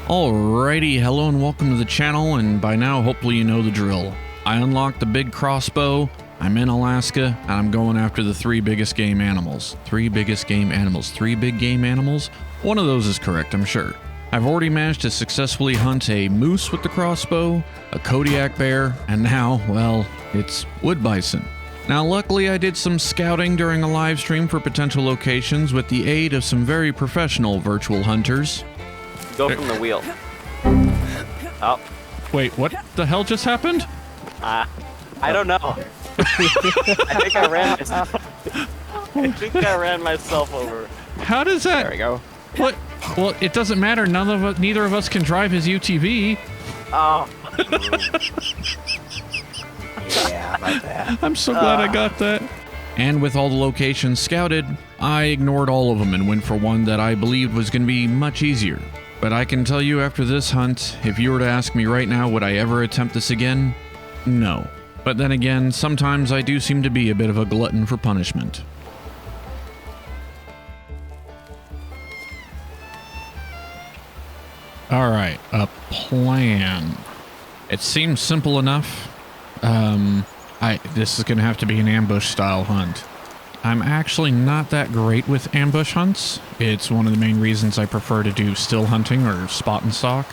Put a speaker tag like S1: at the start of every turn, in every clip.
S1: Alrighty, hello and welcome to the channel, and by now hopefully you know the drill. I unlocked the big crossbow, I'm in Alaska, and I'm going after the three biggest game animals. Three big game animals? One of those is correct, I'm sure. I've already managed to successfully hunt a moose with the crossbow, a Kodiak bear, and now, well, it's wood bison. Now luckily I did some scouting during a live stream for potential locations with the aid of some very professional virtual hunters.
S2: Go from the wheel. Oh.
S1: Wait, what the hell just happened?
S2: I don't know. I think I ran myself over.
S1: How does that?
S2: There we go.
S1: What? Well, it doesn't matter. Neither of us can drive his UTV.
S2: Oh.
S3: Yeah, my bad.
S1: I'm so glad I got that. And with all the locations scouted, I ignored all of them and went for one that I believed was going to be much easier. But I can tell you after this hunt, if you were to ask me right now, would I ever attempt this again? No. But then again, sometimes I do seem to be a bit of a glutton for punishment. Alright, a plan. It seems simple enough. This is gonna have to be an ambush style hunt. I'm actually not that great with ambush hunts. It's one of the main reasons I prefer to do still hunting or spot and stalk.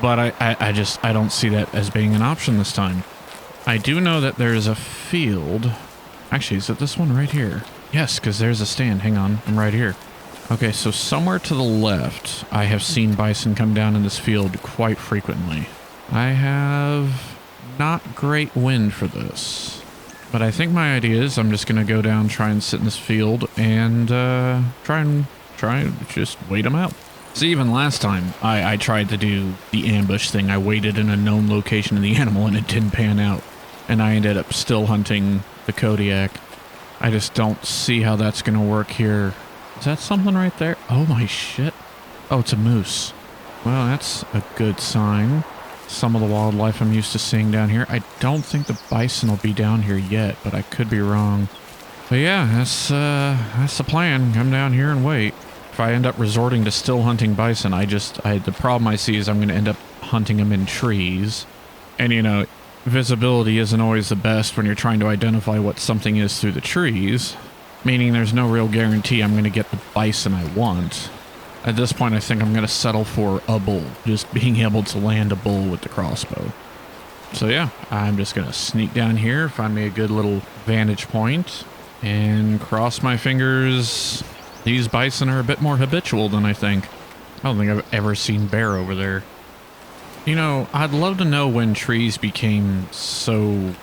S1: But I don't see that as being an option this time. I do know that there's a field. Actually, is it this one right here? Yes, because there's a stand. Hang on, I'm right here. Okay, so somewhere to the left, I have seen bison come down in this field quite frequently. I have not great wind for this. But I think my idea is I'm just going to go down, try and sit in this field, and try and just wait them out. See, even last time I tried to do the ambush thing, I waited in a known location of the animal and it didn't pan out. And I ended up still hunting the Kodiak. I just don't see how that's going to work here. Is that something right there? Oh my shit. Oh, it's a moose. Well, that's a good sign. Some of the wildlife I'm used to seeing down here. I don't think the bison will be down here yet, but I could be wrong. But yeah, that's the plan. Come down here and wait. If I end up resorting to still hunting bison, the problem I see is I'm going to end up hunting them in trees. And you know, visibility isn't always the best when you're trying to identify what something is through the trees. Meaning there's no real guarantee I'm going to get the bison I want. At this point, I think I'm going to settle for a bull. Just being able to land a bull with the crossbow. So yeah, I'm just going to sneak down here, find me a good little vantage point, and cross my fingers. These bison are a bit more habitual than I think. I don't think I've ever seen bear over there. You know, I'd love to know when trees became so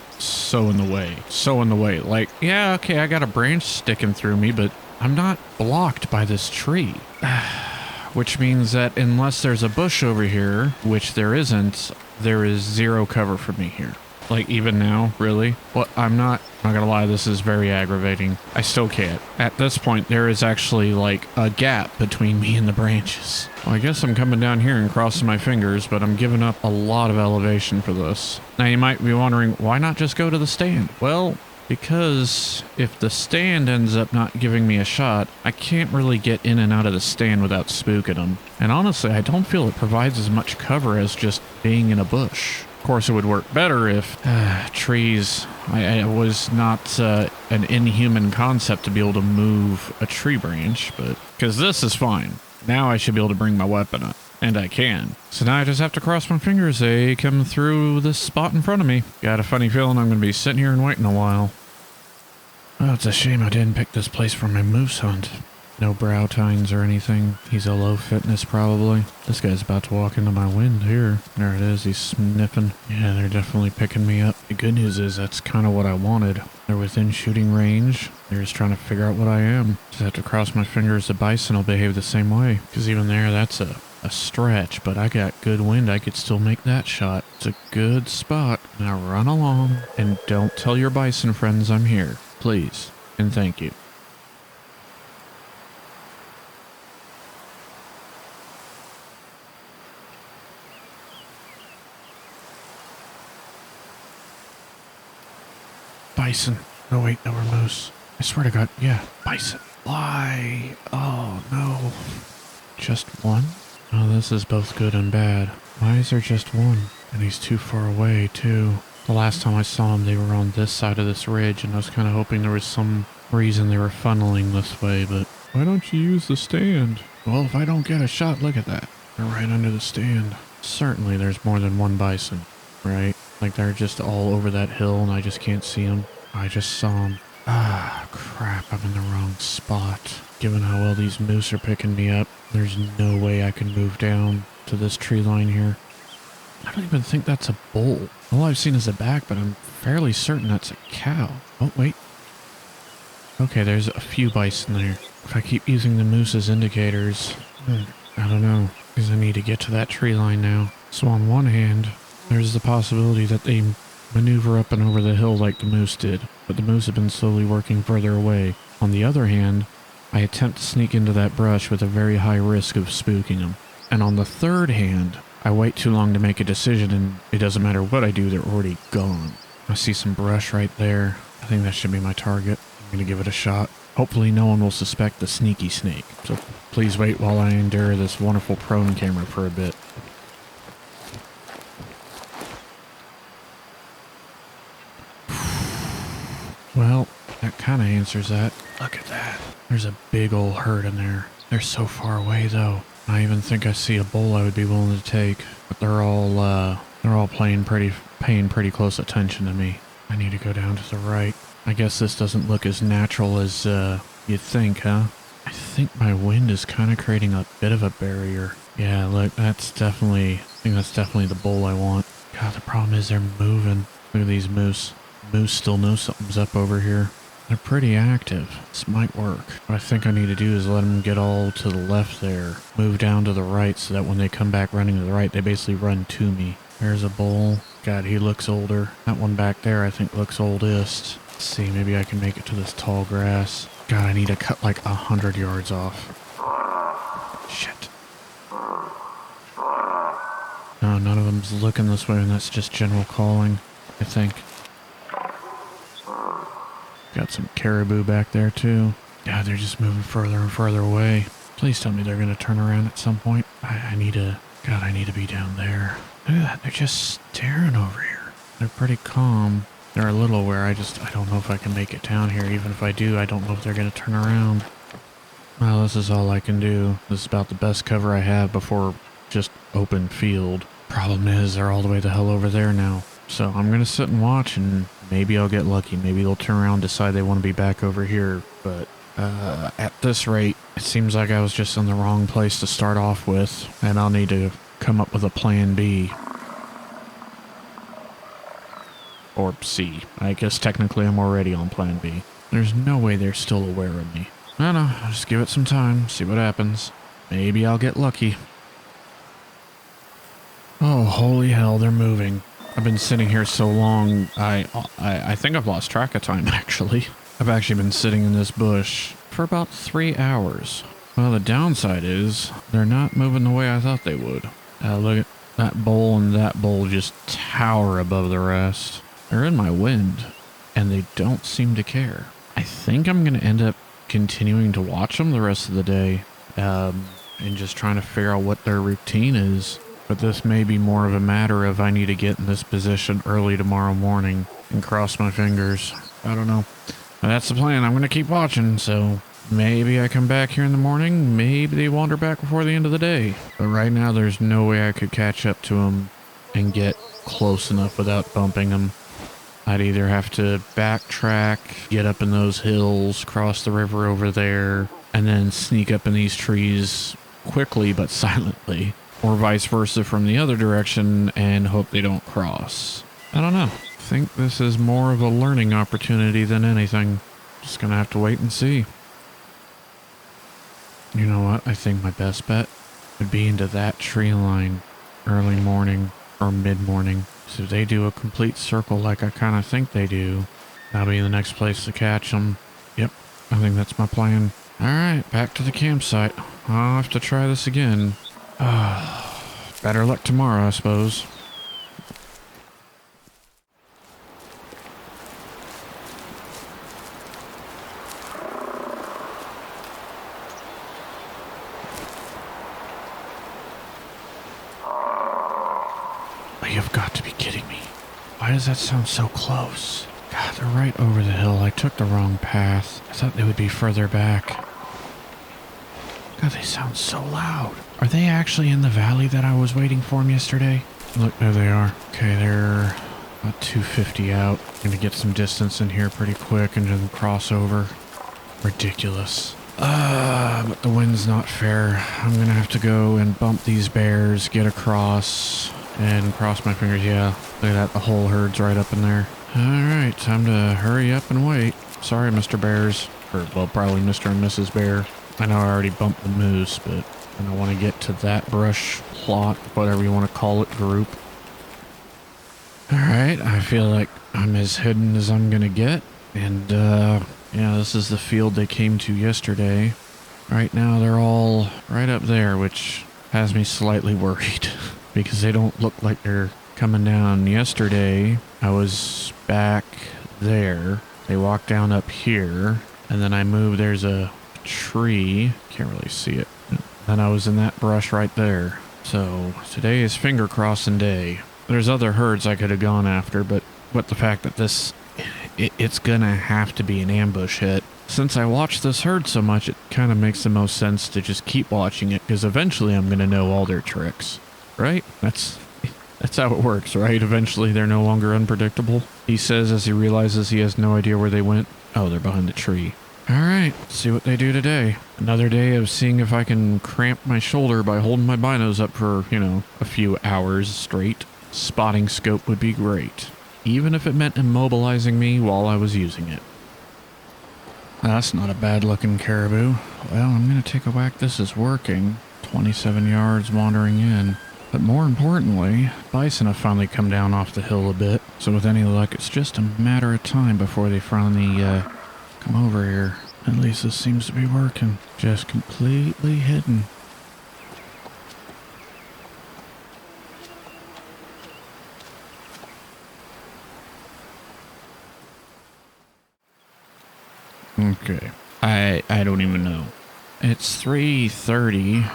S1: in the way. So in the way. Like, yeah, okay, I got a branch sticking through me, but I'm not blocked by this tree. Which means that unless there's a bush over here, which there isn't, there is zero cover for me here. Like, even now, really? Well, I'm not gonna lie, this is very aggravating. I still can't. At this point, there is actually, like, a gap between me and the branches. Well, I guess I'm coming down here and crossing my fingers, but I'm giving up a lot of elevation for this. Now, you might be wondering, why not just go to the stand? Well, because if the stand ends up not giving me a shot, I can't really get in and out of the stand without spooking them. And honestly, I don't feel it provides as much cover as just being in a bush. Of course, it would work better if trees... I was not an inhuman concept to be able to move a tree branch, but... Because this is fine. Now I should be able to bring my weapon up. And I can. So now I just have to cross my fingers they come through this spot in front of me. Got a funny feeling I'm going to be sitting here and waiting a while. Oh, it's a shame I didn't pick this place for my moose hunt. No brow tines or anything. He's a low fitness probably. This guy's about to walk into my wind here. There it is, he's sniffing. Yeah, they're definitely picking me up. The good news is that's kind of what I wanted. They're within shooting range. They're just trying to figure out what I am. Just have to cross my fingers the bison will behave the same way. Because even there, that's a stretch, but I got good wind. I could still make that shot. It's a good spot. Now run along and don't tell your bison friends I'm here. Please. And thank you. Bison. Oh wait, no, we're moose. I swear to God, yeah, bison. Why? Oh no. Just one? Oh, this is both good and bad. Why is there just one? And he's too far away, too. The last time I saw him, they were on this side of this ridge, and I was kind of hoping there was some reason they were funneling this way, but why don't you use the stand? Well, if I don't get a shot, look at that. They're right under the stand. Certainly there's more than one bison, right? Like they're just all over that hill and I just can't see them. I just saw them. Ah, crap, I'm in the wrong spot. Given how well these moose are picking me up, there's no way I can move down to this tree line here. I don't even think that's a bull. All I've seen is a back, but I'm fairly certain that's a cow. Oh, wait. Okay, there's a few bison there. If I keep using the moose as indicators, I don't know, because I need to get to that tree line now. So on one hand, there's the possibility that they maneuver up and over the hill like the moose did, but the moose have been slowly working further away. On the other hand, I attempt to sneak into that brush with a very high risk of spooking them. And on the third hand, I wait too long to make a decision and it doesn't matter what I do, they're already gone. I see some brush right there. I think that should be my target. I'm gonna give it a shot. Hopefully no one will suspect the sneaky snake. So please wait while I endure this wonderful prone camera for a bit. Well, that kind of answers that. Look at that. There's a big old herd in there. They're so far away though. I even think I see a bull I would be willing to take, but they're all paying pretty close attention to me. I need to go down to the right. I guess this doesn't look as natural as you'd think, huh? I think my wind is kind of creating a bit of a barrier. Yeah, look, I think that's definitely the bull I want. God, the problem is they're moving. Look at these moose. Moose still know something's up over here. They're pretty active. This might work. What I think I need to do is let them get all to the left there. Move down to the right so that when they come back running to the right, they basically run to me. There's a bull. God, he looks older. That one back there I think looks oldest. Let's see, maybe I can make it to this tall grass. God, I need to cut like 100 yards off. Shit. No, none of them's looking this way, and that's just general calling, I think. Got some caribou back there too. God, they're just moving further and further away. Please tell me they're gonna turn around at some point. I need to be down there. Look at that, they're just staring over here. They're pretty calm. They're a little aware. I don't know if I can make it down here. Even if I do, I don't know if they're gonna turn around. Well, this is all I can do. This is about the best cover I have before just open field. Problem is, they're all the way the hell over there now. So I'm gonna sit and watch, and maybe I'll get lucky. Maybe they'll turn around and decide they want to be back over here. But at this rate, it seems like I was just in the wrong place to start off with, and I'll need to come up with a plan B. Or C. I guess technically I'm already on plan B. There's no way they're still aware of me. I don't know, I'll just give it some time, see what happens. Maybe I'll get lucky. Oh, holy hell, they're moving. I've been sitting here so long, I think I've lost track of time, actually. I've actually been sitting in this bush for about 3 hours. Well, the downside is, they're not moving the way I thought they would. Look at that bull and that bull just tower above the rest. They're in my wind, and they don't seem to care. I think I'm going to end up continuing to watch them the rest of the day, and just trying to figure out what their routine is. But this may be more of a matter of I need to get in this position early tomorrow morning and cross my fingers. I don't know. But that's the plan. I'm going to keep watching, so maybe I come back here in the morning. Maybe they wander back before the end of the day. But right now, there's no way I could catch up to them and get close enough without bumping them. I'd either have to backtrack, get up in those hills, cross the river over there, and then sneak up in these trees quickly but silently. Or vice versa from the other direction and hope they don't cross. I don't know. I think this is more of a learning opportunity than anything. Just gonna have to wait and see. You know what? I think my best bet would be into that tree line early morning or mid-morning. So if they do a complete circle like I kind of think they do, that'll be the next place to catch them. Yep, I think that's my plan. Alright, back to the campsite. I'll have to try this again. Better luck tomorrow, I suppose. Why does that sound so close? God, they're right over the hill. I took the wrong path. I thought they would be further back. God, they sound so loud. Are they actually in the valley that I was waiting for them yesterday? Look, there they are. Okay, they're about 250 out. Gonna get some distance in here pretty quick and then cross over. Ridiculous. But the wind's not fair. I'm gonna have to go and bump these bears, get across, and cross my fingers. Yeah, look at that. The whole herd's right up in there. Alright, time to hurry up and wait. Sorry, Mr. Bears. Or, well, probably Mr. and Mrs. Bear. I know I already bumped the moose, but I don't want to get to that brush plot, whatever you want to call it, group. Alright, I feel like I'm as hidden as I'm gonna get. And, yeah, this is the field they came to yesterday. Right now, they're all right up there, which has me slightly worried. Because they don't look like they're coming down. Yesterday, I was back there. They walked down up here. And then I moved. There's a tree. Can't really see it. Then I was in that brush right there. So, today is finger crossing day. There's other herds I could have gone after, but the fact that this... It's gonna have to be an ambush hit. Since I watched this herd so much, it kind of makes the most sense to just keep watching it, because eventually I'm gonna know all their tricks. Right? That's how it works, right? Eventually they're no longer unpredictable. He says as he realizes he has no idea where they went. Oh, they're behind the tree. Alright, see what they do today. Another day of seeing if I can cramp my shoulder by holding my binos up for, you know, a few hours straight. Spotting scope would be great. Even if it meant immobilizing me while I was using it. That's not a bad looking caribou. Well, I'm gonna take a whack. This is working. 27 yards wandering in. But more importantly, bison have finally come down off the hill a bit. So with any luck, it's just a matter of time before they finally come over here. At least this seems to be working. Just completely hidden. Okay. I don't even know. It's 3:30.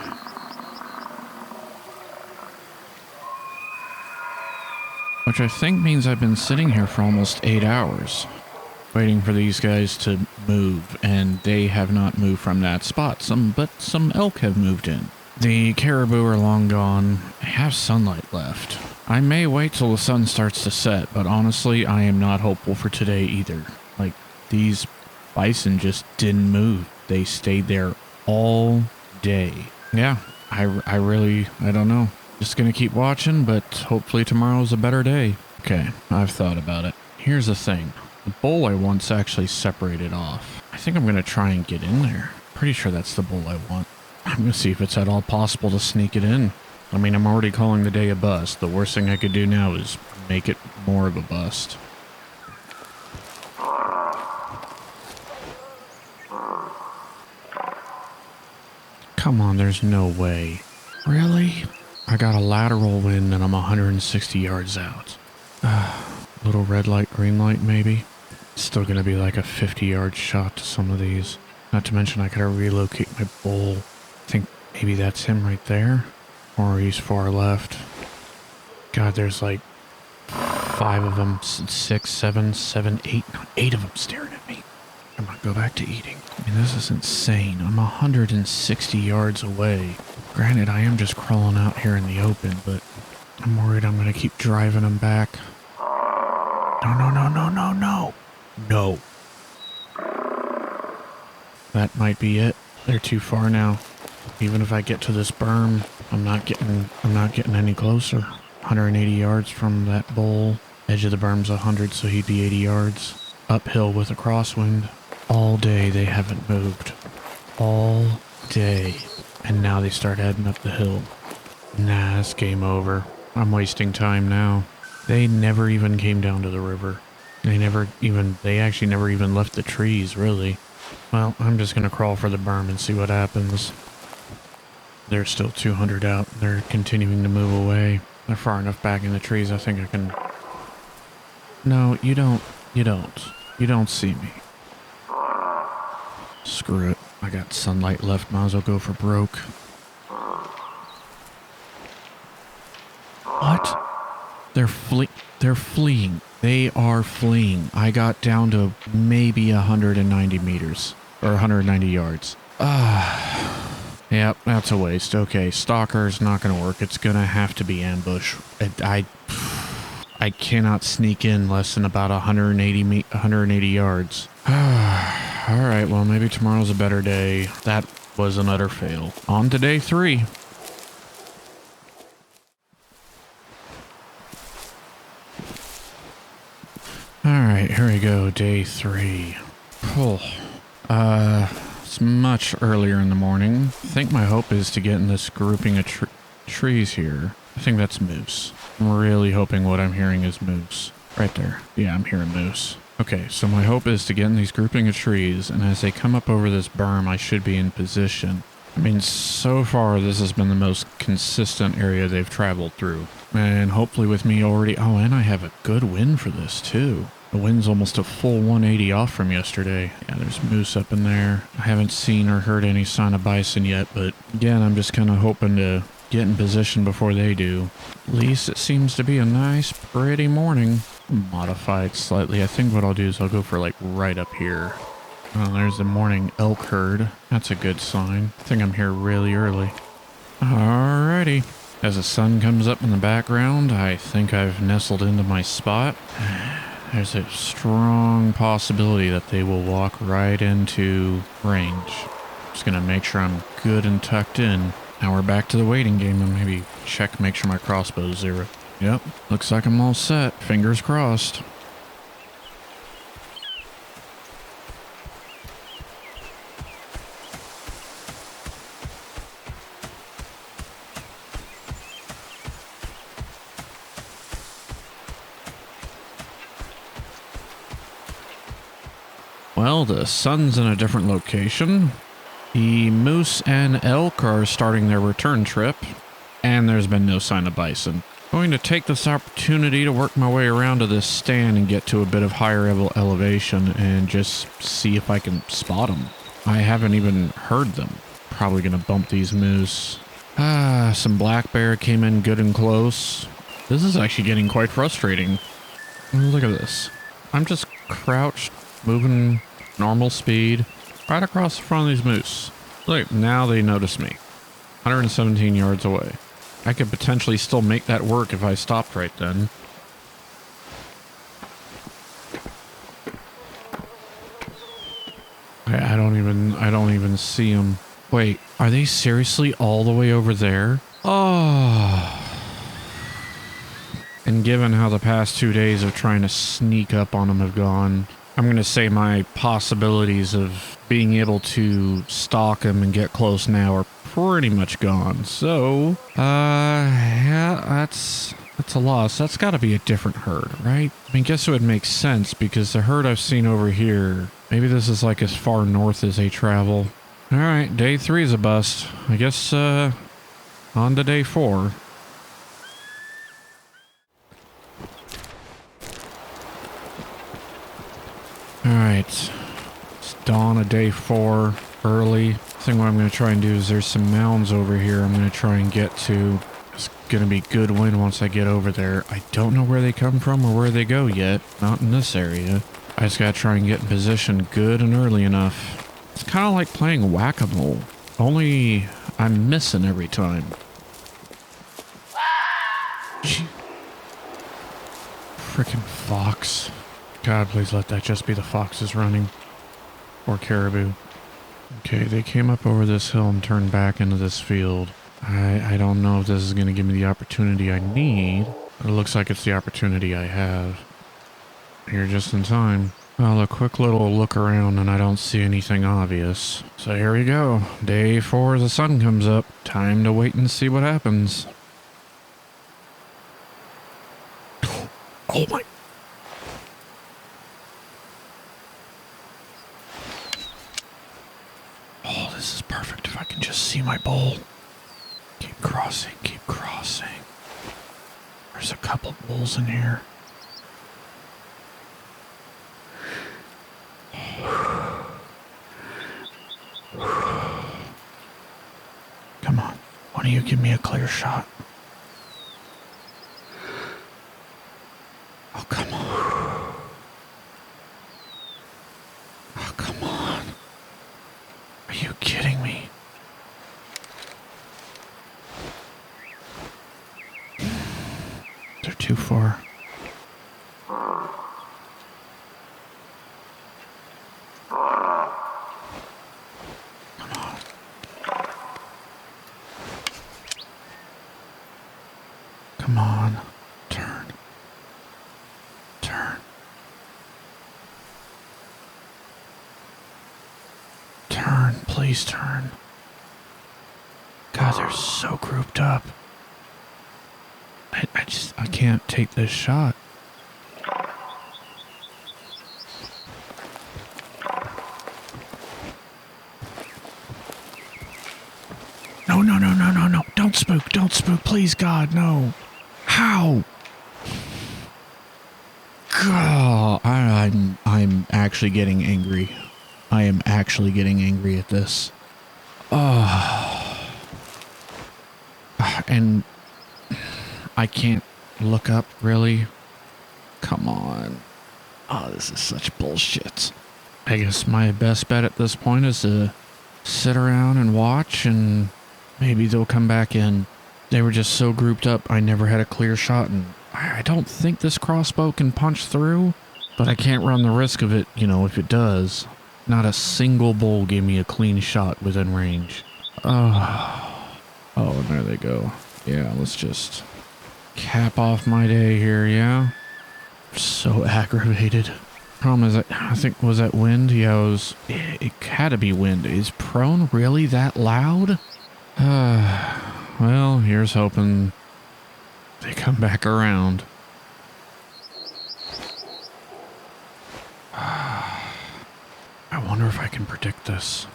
S1: Which I think means I've been sitting here for almost 8 hours. Waiting for these guys to move, and they have not moved from that spot. But some elk have moved in. The caribou are long gone. I have sunlight left. I may wait till the sun starts to set, but honestly, I am not hopeful for today either. Like, these bison just didn't move. They stayed there all day. Yeah, I don't know. Just gonna keep watching, but hopefully tomorrow's a better day. Okay, I've thought about it. Here's the thing. The bull I once actually separated off. I think I'm gonna try and get in there. Pretty sure that's the bull I want. I'm gonna see if it's at all possible to sneak it in. I mean, I'm already calling the day a bust. The worst thing I could do now is make it more of a bust. Come on, there's no way. Really? I got a lateral wind and I'm 160 yards out. Little red light, green light maybe. Still gonna be like a 50-yard shot to some of these. Not to mention I gotta relocate my bull. I think maybe that's him right there. Or he's far left. God, there's like 5 of them, 6, 7, 8, 8 of them staring at me. I'm gonna go back to eating. I mean, this is insane. I'm 160 yards away. Granted, I am just crawling out here in the open, but I'm worried I'm gonna keep driving them back. No. No. That might be it. They're too far now. Even if I get to this berm, I'm not getting any closer. 180 yards from that bull. Edge of the berm's 100, so he'd be 80 yards. Uphill with a crosswind. All day they haven't moved. All day. And now they start heading up the hill. Nah, it's game over. I'm wasting time now. They never even came down to the river. They actually never even left the trees, really. Well, I'm just gonna crawl for the berm and see what happens. They're still 200 out. They're continuing to move away. They're far enough back in the trees, I think I can... No, you don't. You don't see me. Screw it. I got sunlight left, might as well go for broke. What? They're They're fleeing. They are fleeing. I got down to maybe 190 meters or 190 yards. Yep, that's a waste. Okay, stalker's not going to work. It's going to have to be ambush. I cannot sneak in less than about 180 yards. All right, well, maybe tomorrow's a better day. That was an utter fail. On to day 3. All right, here we go. Day 3. Oh, it's much earlier in the morning. I think my hope is to get in this grouping of trees here. I think that's moose. I'm really hoping what I'm hearing is moose. Right there. Yeah, I'm hearing moose. Okay, so my hope is to get in these grouping of trees, and as they come up over this berm, I should be in position. I mean, so far, this has been the most consistent area they've traveled through. And hopefully with me already... Oh, and I have a good wind for this, too. The wind's almost a full 180 off from yesterday. Yeah, there's moose up in there. I haven't seen or heard any sign of bison yet, but again, I'm just kind of hoping to get in position before they do. At least it seems to be a nice, pretty morning. Modify it slightly. I think what I'll do is I'll go for like right up here. Oh, there's the morning elk herd. That's a good sign. I think I'm here really early. Alrighty. As the sun comes up in the background, I think I've nestled into my spot. There's a strong possibility that they will walk right into range. Just gonna make sure I'm good and tucked in. Now we're back to the waiting game and maybe check, make sure my crossbow's 0. Yep, looks like I'm all set. Fingers crossed. Well, the sun's in a different location. The moose and elk are starting their return trip, and there's been no sign of bison. I'm going to take this opportunity to work my way around to this stand and get to a bit of higher elevation and just see if I can spot them. I haven't even heard them. Probably going to bump these moose. Some black bear came in good and close. This is actually getting quite frustrating. Look at this. I'm just crouched, moving normal speed right across the front of these moose. Look, now they notice me. 117 yards away. I could potentially still make that work if I stopped right then. I don't even see them. Wait, are they seriously all the way over there? Oh. And given how the past 2 days of trying to sneak up on them have gone, I'm going to say my possibilities of being able to stalk them and get close now are pretty much gone. So, yeah, that's a loss. That's got to be a different herd, right? I mean, guess it would make sense because the herd I've seen over here, maybe this is like as far north as they travel. All right, day 3 is a bust. I guess, on to day 4. Alright, it's dawn of day 4, early. I think what I'm going to try and do is there's some mounds over here I'm going to try and get to. It's going to be good wind once I get over there. I don't know where they come from or where they go yet. Not in this area. I just got to try and get in position good and early enough. It's kind of like playing whack-a-mole. Only I'm missing every time. Frickin' fox. God, please let that just be the foxes running. Or caribou. Okay, they came up over this hill and turned back into this field. I don't know if this is going to give me the opportunity I need, but it looks like it's the opportunity I have. Here just in time. Well, a quick little look around and I don't see anything obvious. So here we go. Day 4, the sun comes up. Time to wait and see what happens. Oh my... Oh, this is perfect if I can just see my bowl. Keep crossing, keep crossing. There's a couple bulls in here. Come on, why don't you give me a clear shot? you kidding me? They're too far. Come on. Come on. Turn. Turn. Turn. Please turn. God, they're so grouped up. I can't take this shot. No, no, no, no, no, no. Don't spook, please, God, no. How? God, I'm actually getting angry. I am actually getting angry at this. Oh. And I can't look up, really? Come on. Oh, this is such bullshit. I guess my best bet at this point is to sit around and watch, and maybe they'll come back in. They were just so grouped up, I never had a clear shot, and I don't think this crossbow can punch through, but I can't run the risk of it, you know, if it does. Not a single bull gave me a clean shot within range. Oh, and there they go. Yeah, let's just cap off my day here, yeah? So aggravated. Problem is, I think, was that wind? Yeah, it had to be wind. Is prone really that loud? Well, here's hoping they come back around. I wonder if I can predict this.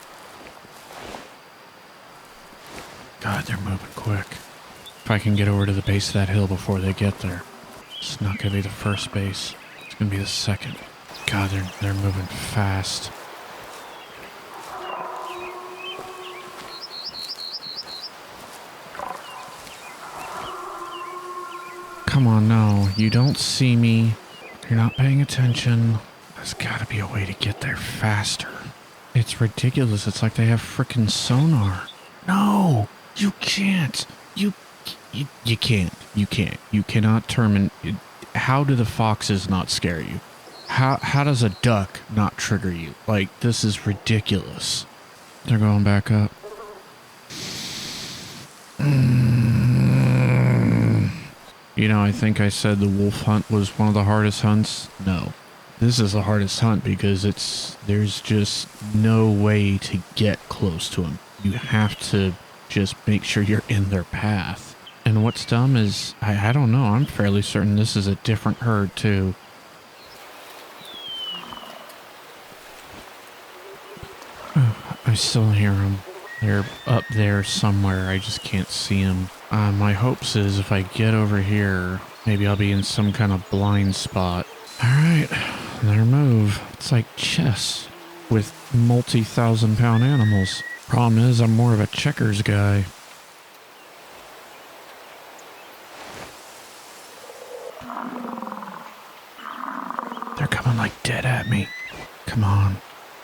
S1: God, they're moving quick. If I can get over to the base of that hill before they get there. It's not gonna be the first base. It's gonna be the second. God, they're moving fast. Come on, no. You don't see me. You're not paying attention. There's gotta be a way to get there faster. It's ridiculous. It's like they have frickin' sonar. No! You can't! You can't. You can't. You cannot determine... How do the foxes not scare you? How does a duck not trigger you? Like, this is ridiculous. They're going back up. You know, I think I said the wolf hunt was one of the hardest hunts. No. This is the hardest hunt because there's just no way to get close to them. You have to just make sure you're in their path. And what's dumb is, I don't know, I'm fairly certain this is a different herd too. I still hear them. They're up there somewhere. I just can't see them. My hopes is if I get over here, maybe I'll be in some kind of blind spot. Alright, their move. It's like chess with multi-thousand-pound animals. Problem is, I'm more of a checkers guy. They're coming like dead at me. Come on.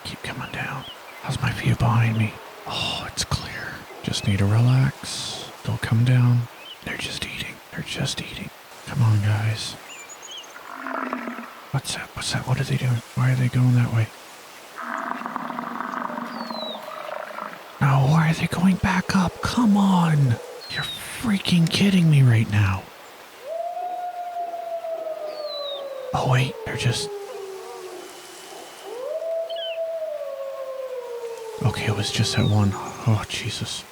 S1: Keep coming down. How's my view behind me? Oh, it's clear. Just need to relax. They'll come down. They're just eating. They're just eating. Come on, guys. What's that? What's that? What are they doing? Why are they going that way? No, why are they going back up? Come on. You're freaking kidding me right now. Oh, wait. They're just... Okay, it was just that one. Oh, Jesus.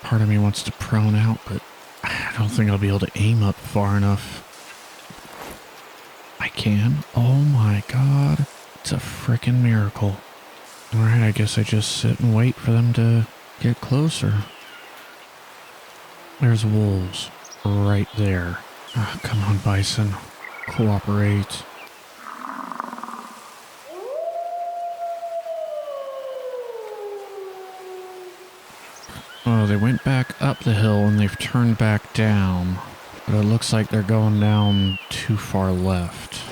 S1: Part of me wants to prone out, but I don't think I'll be able to aim up far enough. I can. Oh my God. It's a frickin' miracle. Alright, I guess I just sit and wait for them to get closer. There's wolves. Right there. Oh, come on, Bison. Cooperate. Oh, they went back up the hill and they've turned back down. But it looks like they're going down too far left.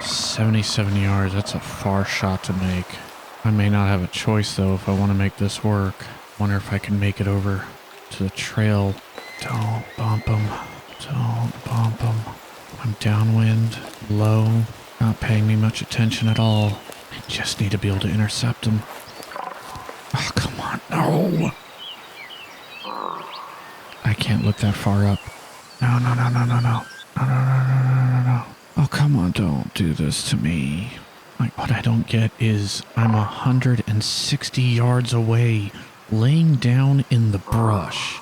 S1: 77 yards, that's a far shot to make. I may not have a choice though if I want to make this work. Wonder if I can make it over to the trail. Don't bump them. Don't bump them. I'm downwind, low, not paying me much attention at all. I just need to be able to intercept them. Oh, come on. No! I can't look that far up. No, no, no, no, no, no. No, no, no, no, no, no, no. Oh, come on, don't do this to me. Like, what I don't get is I'm 160 yards away, laying down in the brush.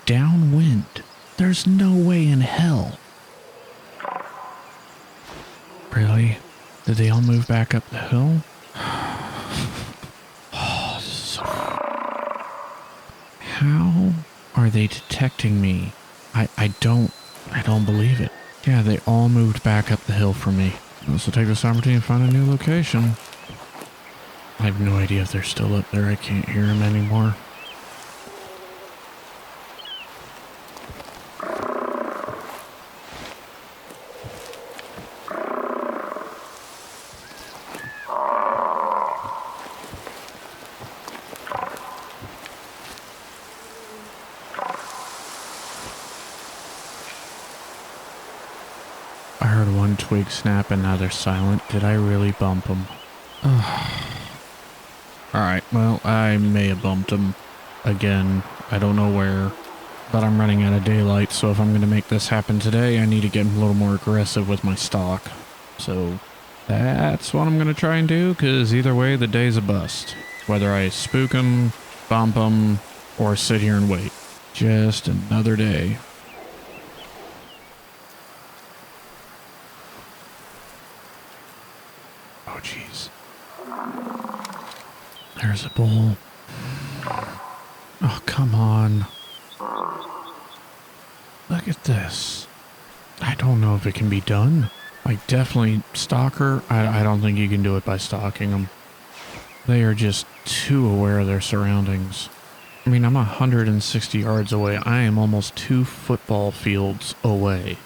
S1: Downwind. There's no way in hell. Really? Did they all move back up the hill? Oh, this is so... How are they detecting me? I don't believe it. Yeah, they all moved back up the hill for me. Let's take this opportunity and find a new location. I have no idea if they're still up there. I can't hear them anymore. I heard one twig snap and now they're silent. Did I really bump them? Alright, well, I may have bumped them again. I don't know where, but I'm running out of daylight, so if I'm going to make this happen today, I need to get a little more aggressive with my stock. So that's what I'm going to try and do, because either way, the day's a bust. Whether I spook them, bump them, or sit here and wait. Just another day. Oh, jeez. There's a bull. Oh, come on. Look at this. I don't know if it can be done. Like, definitely stalker. I don't think you can do it by stalking them. They are just too aware of their surroundings. I mean, I'm 160 yards away. I am almost 2 football fields away.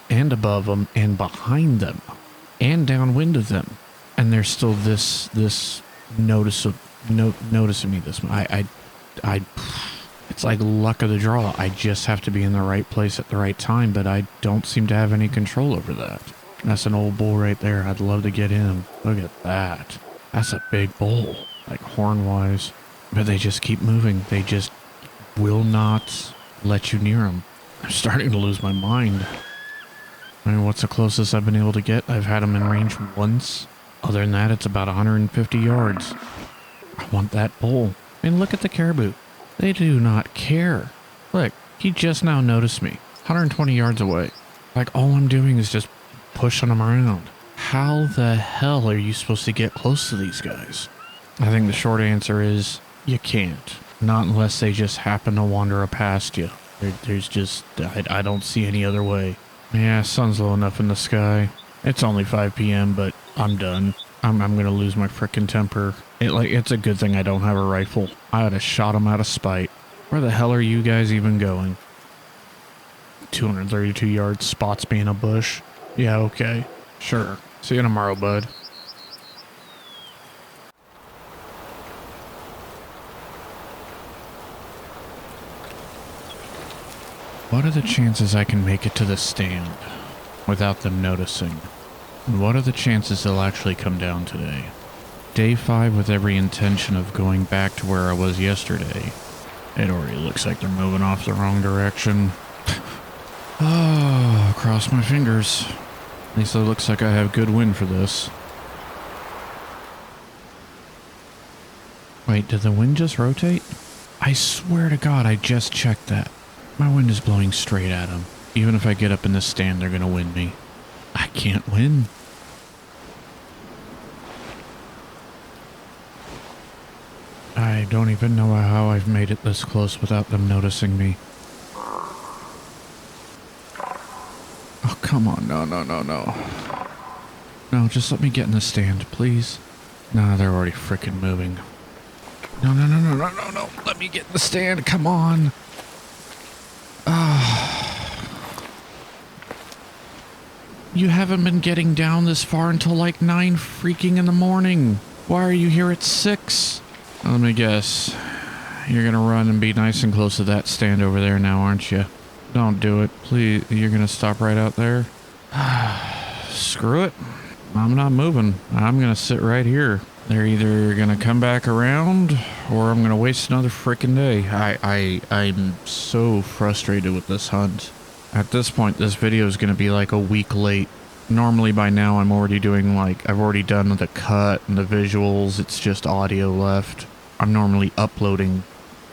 S1: And above them, and behind them. And downwind of them. And there's still this noticing me this much. It's like luck of the draw. I just have to be in the right place at the right time, but I don't seem to have any control over that. That's an old bull right there. I'd love to get him. Look at that. That's a big bull, like horn-wise. But they just keep moving. They just will not let you near them. I'm starting to lose my mind. I mean, what's the closest I've been able to get? I've had them in range once. Other than that, it's about 150 yards. I want that bull. And look at the caribou. They do not care. Look, he just now noticed me. 120 yards away. Like, all I'm doing is just pushing them around. How the hell are you supposed to get close to these guys? I think the short answer is, you can't. Not unless they just happen to wander past you. There's just, I don't see any other way. Yeah, sun's low enough in the sky. It's only 5 p.m., but I'm done. I'm gonna lose my frickin' temper. It's a good thing I don't have a rifle. I would have shot him out of spite. Where the hell are you guys even going? 232 yards, spots me in a bush. Yeah, okay. Sure. See you tomorrow, bud. What are the chances I can make it to the stand without them noticing? And what are the chances they'll actually come down today? Day 5 with every intention of going back to where I was yesterday. It already looks like they're moving off the wrong direction. Oh, cross my fingers. At least it looks like I have good wind for this. Wait, did the wind just rotate? I swear to God, I just checked that. My wind is blowing straight at them. Even if I get up in this stand, they're gonna win me. I can't win. I don't even know how I've made it this close without them noticing me. Oh, come on. No, no, no, no. No, just let me get in the stand, please. No, they're already freaking moving. No, no, no, no, no, no, no. Let me get in the stand. Come on. You haven't been getting down this far until like 9 freaking in the morning. Why are you here at 6? Let me guess. You're gonna run and be nice and close to that stand over there now, aren't you? Don't do it. Please, you're gonna stop right out there? Screw it. I'm not moving. I'm gonna sit right here. They're either gonna come back around or I'm gonna waste another freaking day. I'm so frustrated with this hunt. At this point, this video is gonna be like a week late. Normally by now I'm already doing I've already done the cut and the visuals. It's just audio left. I'm normally uploading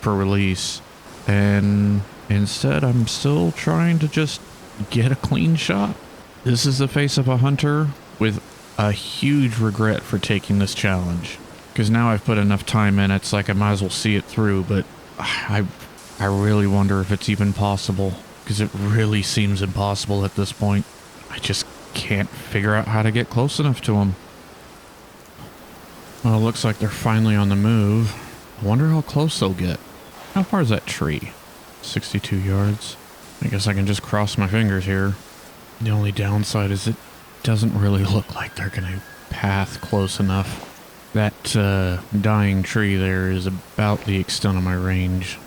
S1: for release. And instead I'm still trying to just get a clean shot. This is the face of a hunter with a huge regret for taking this challenge. Because now I've put enough time in, it's like I might as well see it through, but I really wonder if it's even possible. Because it really seems impossible at this point. I just can't figure out how to get close enough to them. Well, it looks like they're finally on the move. I wonder how close they'll get. How far is that tree? 62 yards. I guess I can just cross my fingers here. The only downside is it doesn't really look like they're gonna path close enough. That dying tree there is about the extent of my range.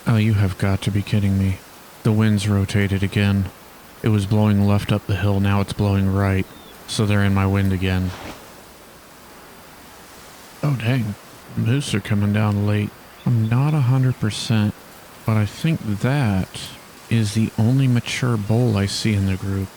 S1: Oh, you have got to be kidding me. The wind's rotated again. It was blowing left up the hill, now it's blowing right. So they're in my wind again. Oh dang, moose are coming down late. I'm not 100%, but I think that is the only mature bull I see in the group.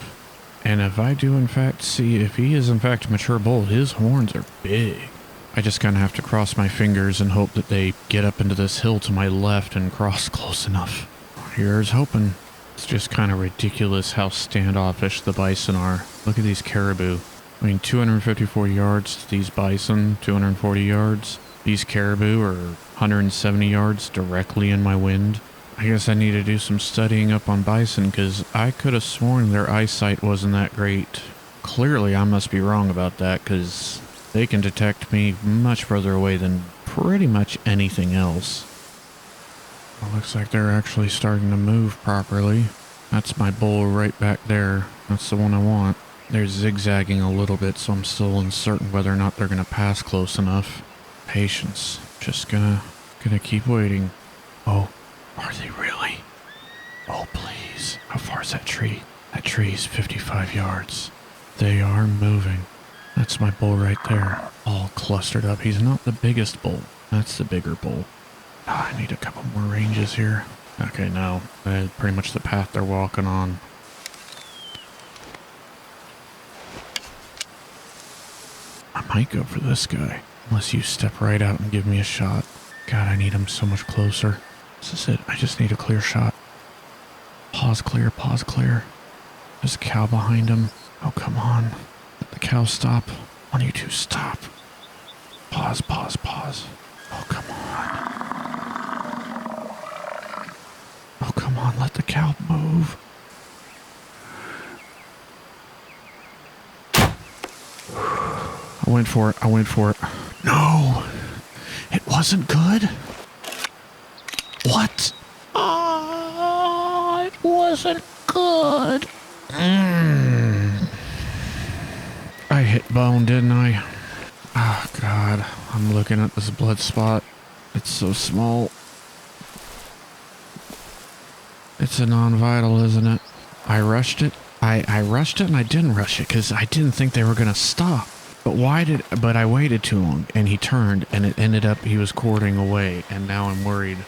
S1: And if I do in fact see, if he is in fact a mature bull, his horns are big. I just kind of have to cross my fingers and hope that they get up into this hill to my left and cross close enough. Here's hoping. It's just kind of ridiculous how standoffish the bison are. Look at these caribou. I mean, 254 yards to these bison, 240 yards. These caribou are 170 yards directly in my wind. I guess I need to do some studying up on bison because I could have sworn their eyesight wasn't that great. Clearly I must be wrong about that because they can detect me much further away than pretty much anything else. It looks like they're actually starting to move properly. That's my bull right back there. That's the one I want. They're zigzagging a little bit, so I'm still uncertain whether or not they're going to pass close enough. Patience. Just gonna keep waiting. Oh, are they really? Oh, please. How far is that tree? That tree is 55 yards. They are moving. That's my bull right there. All clustered up. He's not the biggest bull. That's the bigger bull. I need a couple more ranges here. Okay, now, pretty much the path they're walking on. I might go for this guy. Unless you step right out and give me a shot. God, I need him so much closer. This is it. I just need a clear shot. Pause clear, pause clear. There's a cow behind him. Oh, come on. Let the cow stop. One of you two stop. Pause, pause, pause. Oh, come on. Oh, come on. Let the cow move. I went for it. I went for it. No. It wasn't good. What? Oh, it wasn't good. I hit bone, didn't I? Oh, God. I'm looking at this blood spot. It's so small. It's a non-vital, isn't it? I rushed it. I rushed it and I didn't rush it because I didn't think they were going to stop. But I waited too long and he turned and it ended up he was quartering away and now I'm worried.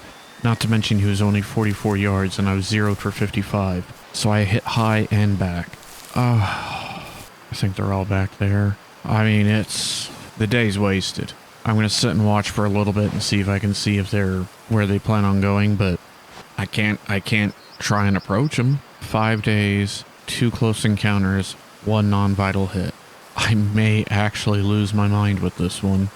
S1: Not to mention he was only 44 yards and I was 0 for 55. So I hit high and back. I think they're all back there. I mean, the day's wasted. I'm going to sit and watch for a little bit and see if I can see if they're where they plan on going, but I can't try and approach them. 5 days, 2 close encounters, 1 non-vital hit. I may actually lose my mind with this one.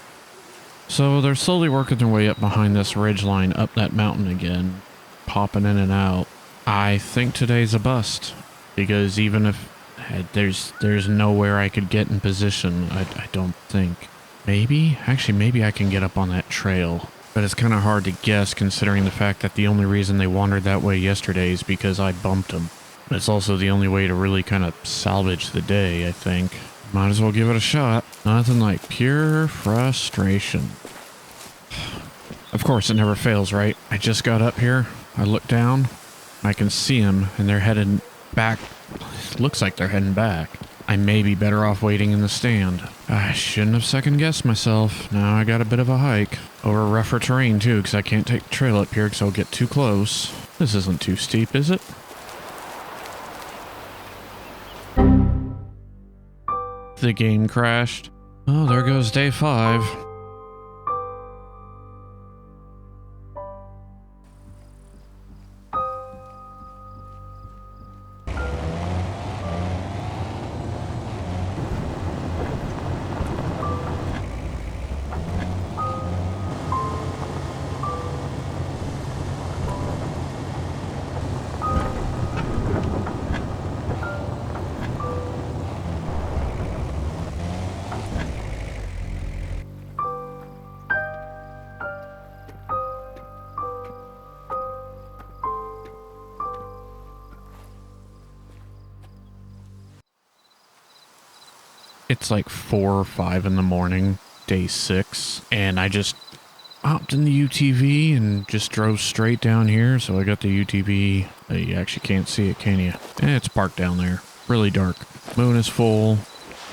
S1: So they're slowly working their way up behind this ridgeline, up that mountain again, popping in and out. I think today's a bust, because even if there's nowhere I could get in position, I don't think. Maybe I can get up on that trail, but it's kind of hard to guess considering the fact that the only reason they wandered that way yesterday is because I bumped them. It's also the only way to really kind of salvage the day, I think. Might as well give it a shot. Nothing like pure frustration. Of course, it never fails, right? I just got up here. I look down. I can see them, and they're headed back. It looks like they're heading back. I may be better off waiting in the stand. I shouldn't have second-guessed myself. Now I got a bit of a hike. Over rougher terrain, too, because I can't take the trail up here because I'll get too close. This isn't too steep, is it? The game crashed. Oh, there goes day 5. It's like 4 or 5 in the morning, day 6, and I just hopped in the UTV and just drove straight down here. So I got the UTV. You actually can't see it, can you? It's parked down there. Really dark. Moon is full,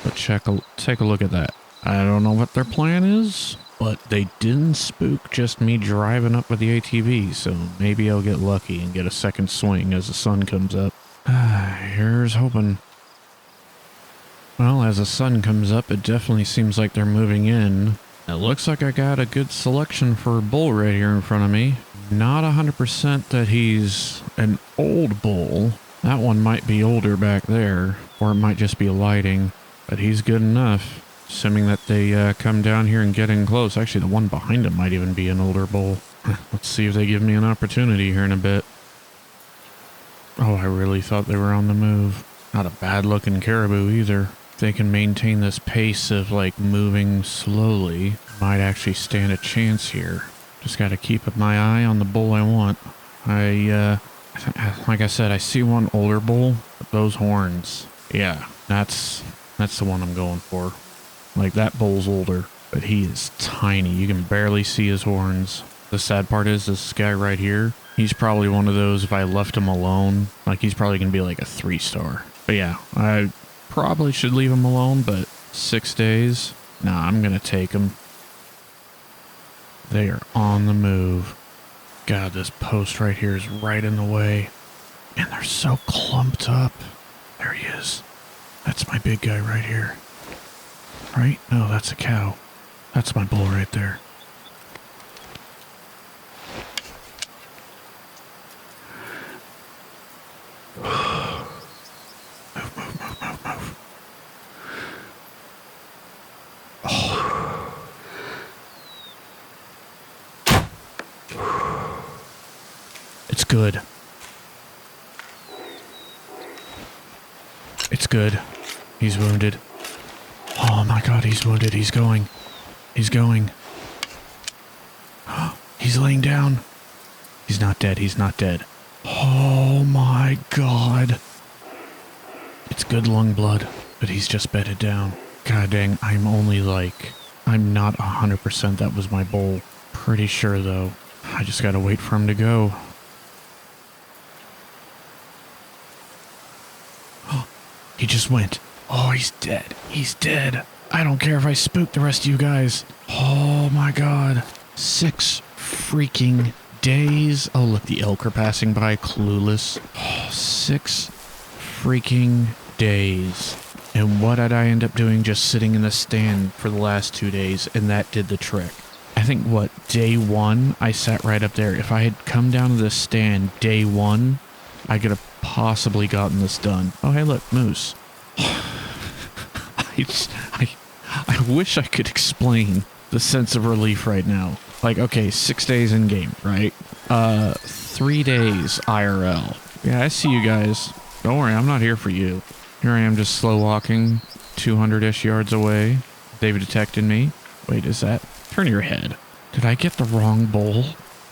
S1: but take a look at that. I don't know what their plan is, but they didn't spook just me driving up with the ATV, so maybe I'll get lucky and get a second swing as the sun comes up. Here's hoping. Well, as the sun comes up, it definitely seems like they're moving in. It looks like I got a good selection for a bull right here in front of me. Not 100% that he's an old bull. That one might be older back there, or it might just be lighting, but he's good enough, assuming that they come down here and get in close. Actually, the one behind him might even be an older bull. Let's see if they give me an opportunity here in a bit. Oh, I really thought they were on the move. Not a bad-looking caribou either. They can maintain this pace of like moving slowly, might actually stand a chance here. Just got to keep my eye on the bull I want. Like I said, I see one older bull, but those horns, yeah, that's the one I'm going for. Like, that bull's older, but he is tiny. You can barely see his horns. The sad part is this guy right here, he's probably one of those, if I left him alone, like he's probably gonna be like a 3-star. But yeah, I probably should leave him alone, but 6 days? Nah, I'm gonna take him. They are on the move. God, this post right here is right in the way. And they're so clumped up. There he is. That's my big guy right here. Right? No, that's a cow. That's my bull right there. Move. Oh. It's good. It's good. He's wounded. Oh my god, he's wounded. He's going. He's going. He's laying down. He's not dead. He's not dead. Oh my god. It's good lung blood, but he's just bedded down. God dang, I'm not 100% that was my bull. Pretty sure though. I just gotta wait for him to go. He just went. Oh, he's dead. He's dead. I don't care if I spook the rest of you guys. Oh my god. 6 freaking days. Oh, look, the elk are passing by, clueless. Oh, 6 freaking days. And what did I end up doing? Just sitting in the stand for the last 2 days, and that did the trick. I think, what, day 1, I sat right up there. If I had come down to this stand day 1, I could have possibly gotten this done. Oh, hey, look, moose. I wish I could explain the sense of relief right now. Like, okay, 6 days in game, right? 3 days IRL. Yeah, I see you guys. Don't worry, I'm not here for you. Here I am just slow walking 200-ish yards away. They've detected me. Wait, is that? Turn your head. Did I get the wrong bull?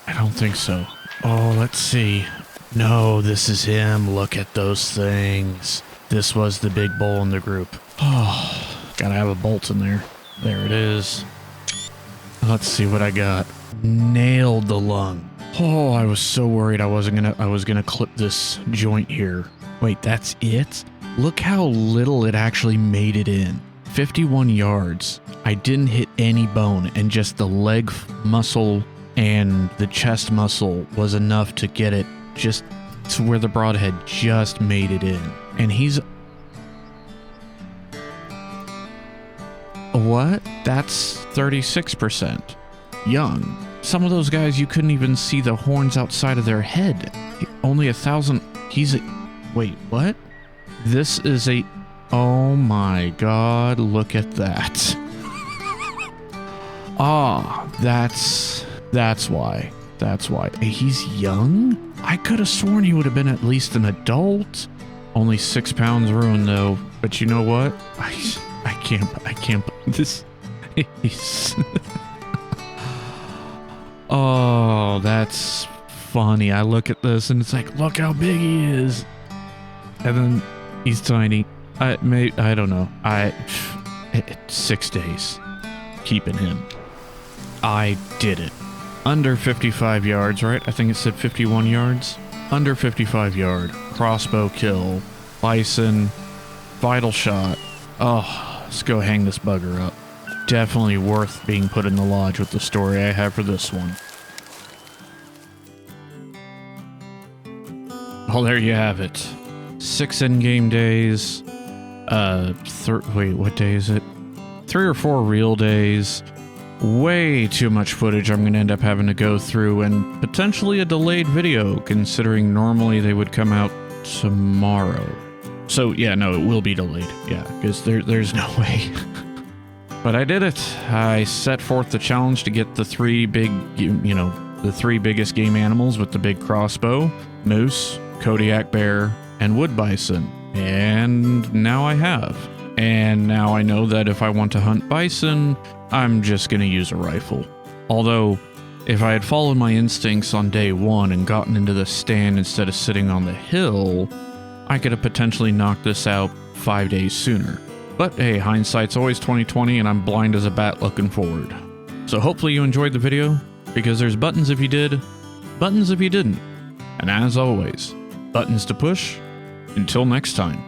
S1: I don't think so. Oh, let's see. No, this is him. Look at those things. This was the big bull in the group. Oh, Gotta have a bolt in there. There it is. Let's see what I got. Nailed the lung. Oh, I was so worried I was gonna clip this joint here. Wait, that's it? Look how little it actually made it in. 51 yards. I didn't hit any bone, and just the leg muscle and the chest muscle was enough to get it just to where the broadhead just made it in. And he's... What? That's 36%. Young. Some of those guys, you couldn't even see the horns outside of their head. Only 1,000... He's a... Wait, what? This is a... Oh my god, look at that. Ah, that's why. That's why. He's young? I could have sworn he would have been at least an adult. Only 6 pounds ruined though. But you know what? I can't this. He's oh, that's funny. I look at this and it's like, look how big he is. And then he's tiny. I don't know. 6 days keeping him. I did it. Under 55 yards, right? I think it said 51 yards. Under 55 yard. Crossbow kill. Bison. Vital shot. Oh, let's go hang this bugger up. Definitely worth being put in the lodge with the story I have for this one. Well, there you have it. 6 in-game days. Wait, what day is it? 3 or 4 real days. Way too much footage I'm going to end up having to go through, and potentially a delayed video, considering normally they would come out tomorrow. So, yeah, no, it will be delayed. Yeah, because there's no way. But I did it. I set forth the challenge to get the 3 big, the 3 biggest game animals with the big crossbow: moose, Kodiak bear, and wood bison. And now I have. And now I know that if I want to hunt bison, I'm just going to use a rifle. Although, if I had followed my instincts on day 1 and gotten into the stand instead of sitting on the hill, I could have potentially knocked this out 5 days sooner. But hey, hindsight's always 20/20, and I'm blind as a bat looking forward. So hopefully you enjoyed the video, because there's buttons if you did, buttons if you didn't. And as always, buttons to push. Until next time.